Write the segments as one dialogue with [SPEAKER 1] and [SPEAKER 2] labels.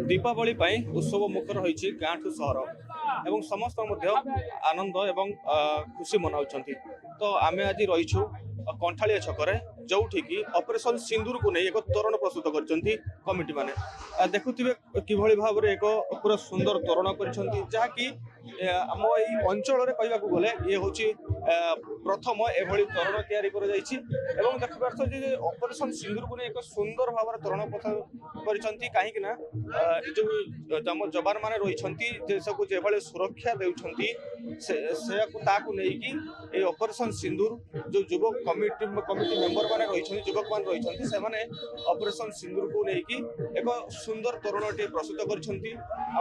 [SPEAKER 1] दीपावली उत्सव मुखर रही गाँ ठू सहर एवं समस्त आनंद एवं खुशी मनाऊँ। तो आम आज रहीछु कंठालिया छकरे जोठी की ऑपरेशन सिंदूर को नहीं एक तोरण प्रस्तुत कर कमिटी माने देखुथिबे किभଳି भाव रे एक पूरा सुंदर तोरण कर आम यही अंचल कहवाक गले ये हूँ प्रथम एभली तोरण तैयारी देखिए ऑपरेशन सिंदूर को नहीं एक सुंदर भाव तोरण कहीं जो जवान मान रही देश को जो सुरक्षा देकी ऑपरेशन सिंदूर जो युवक कमिटी मेंबर मान रही युवक मान रही ऑपरेशन सिंदूर को लेकिन एक सुंदर तोरण टे प्रस्तुत कर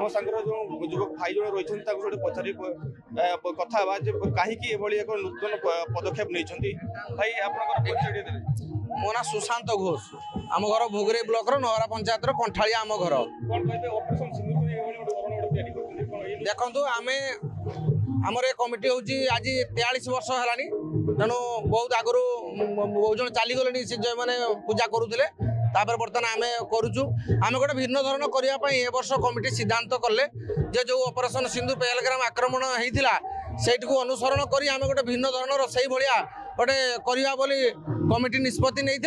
[SPEAKER 1] सांगर जो युवक भाई जन रही पचारि कथा कहीं एक नूतन पदक्षेप नहीं भाई आप
[SPEAKER 2] मो ना सुशांत घोष आम घर भोगरे ब्लॉक नहरा पंचायत कंठालिया आम घर देखु आम आमर ए कमिटी हूँ आज 43 वर्ष है तेणु बहुत आगु बहुत जन चलीगले जो मैंने पूजा करुले बर्तमान आम करुचु आम गोटे भिन्न धरण करने ए वर्ष कमिटी सिद्धांत कले जो ऑपरेशन सिंधु पहलग्राम आक्रमण होता से अनुसरण कर आम गोटे भिन्न धरण से भाया गोटे करवा बोली कमिटी निष्पत्ति नहीं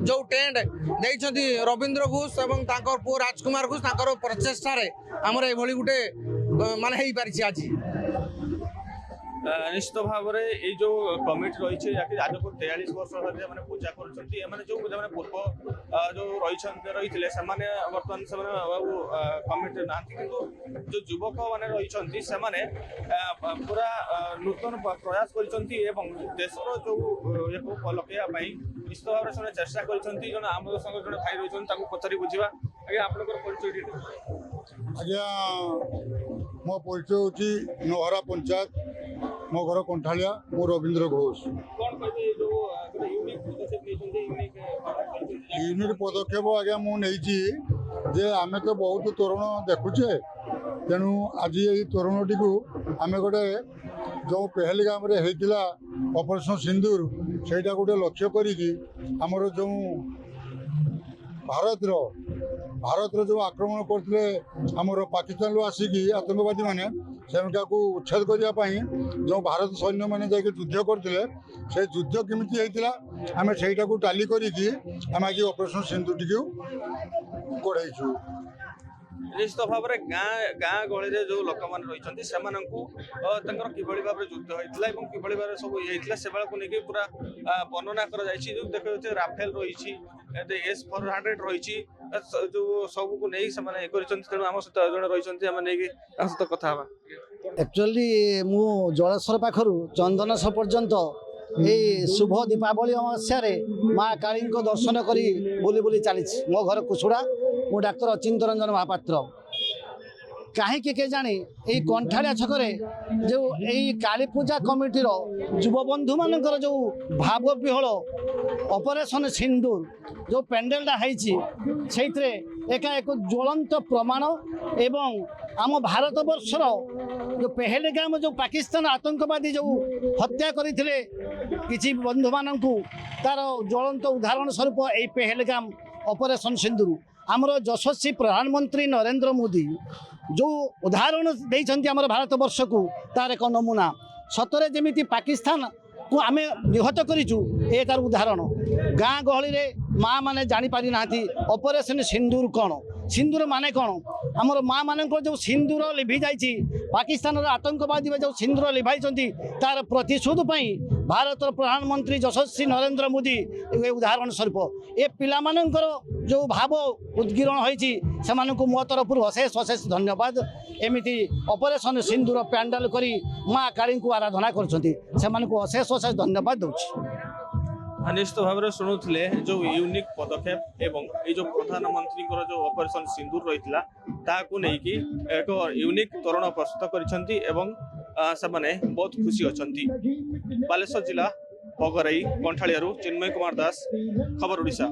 [SPEAKER 2] जो टेंट देती रवींद्र घोष और पुओ राजकुमार घोष प्रचेषार आमर ये गोटे माने हो पारी आज
[SPEAKER 1] निश्चित भाव में ये जो कमिटी रही आज को 43 वर्ष मैंने पूजा कर पूर्व जो रही बर्तमान से कमिटी ना कि जो युवक मैंने रही पूरा नूतन प्रयास कर देशर जो ये लगे निश्चित भाव में चेष्टा कर आम संग जो भाई रही पचारि बुझा आज्ञा आप परिचय
[SPEAKER 3] आज्ञा मो परिचय हूँ नहरा पंचायत मो घर कंठालिया मो रवींद्र घोष यूनिक पदक्षेप आज्ञा मुझे आम तो बहुत तोरण देखुचे तेणु आज ये तोरण टी आम गोटे जो पहलगाम होता ऑपरेशन सिंदूर से गोटे लक्ष्य करमर जो भारत जो आक्रमण करते आमर पाकिस्तान आसिकी आतंकवादी मैंने से उच्छेद करने जो भारत सैन्य मैंने जाके युद्ध करते से युद्ध केमी होता आम से टाली करके आम आज ऑपरेशन सिंधु टी गढ़ाईचु
[SPEAKER 1] निश्चित भाव में गाँ गहली जो लोक मैंने रही किभली भाव में युद्ध होता है किभली भाव सब ये से लेकिन पूरा वर्णना कर देखिए राफेल रही S-400 रही जो सब को नहीं तेणु आम सहित जड़े रही सहित कथा
[SPEAKER 4] एक्चुअली मु जलेश्वर पाखर चंदनेश्वर पर्यंत ये शुभ दीपावली अमावस्या माँ काली दर्शन करी बुली बुली चली मो घर कुसुड़ा मु डाक्तर अचिंत रंजन महापात्र कहीं के जानी ये कंठालिया छकरे जो यही काली पूजा कमिटीर युव बंधु मान जो भाव विहल ऑपरेशन सिंदूर जो पेंडेलटा से एक ज्वलंत प्रमाण एवं आम भारत वर्षर जो पहलगाम जो पाकिस्तान आतंकवादी जो हत्या करते किसी बंधु मान तार ज्वलंत उदाहरण स्वरूप यही पहलगाम ऑपरेशन सिंदूर आमर यशस्वी प्रधानमंत्री नरेंद्र मोदी जो उदाहरण देइछन्ति आमर भारत वर्ष को तार एक नमूना सतरे जमी पाकिस्तान को आम निहत करूँ ये तार उदाहरण गाँ गहली माँ मैंने जापारी ना ऑपरेशन सिंदूर कौन सिंदूर माने कौन आमर माँ मान जो सिंदूर लिभि जाइए पाकिस्तान आतंकवादी जो सिंदूर लिभाई तार प्रतिशोध भारत प्रधानमंत्री यशस्वी नरेंद्र मोदी उदाहरण स्वरूप ये पिला मानकर जो भाव उद्गिरण होती से मो तरफ अशेष अशेष धन्यवाद एमती ऑपरेशन सिंदूर पैंडल करी माँ काली को आराधना कर अशेष अशेष धन्यवाद दूसरी
[SPEAKER 1] निश्चित भाव में शुणुले जो यूनिक पदक्षेप एवं ये जो प्रधानमंत्री जो ऑपरेशन सिंदूर रही है एक यूनिक तोरण प्रस्तुत कर बहुत खुशी अच्छा बालेश्वर जिला पगराई कंठालिया चिन्मय कुमार दास खबर ओडिशा।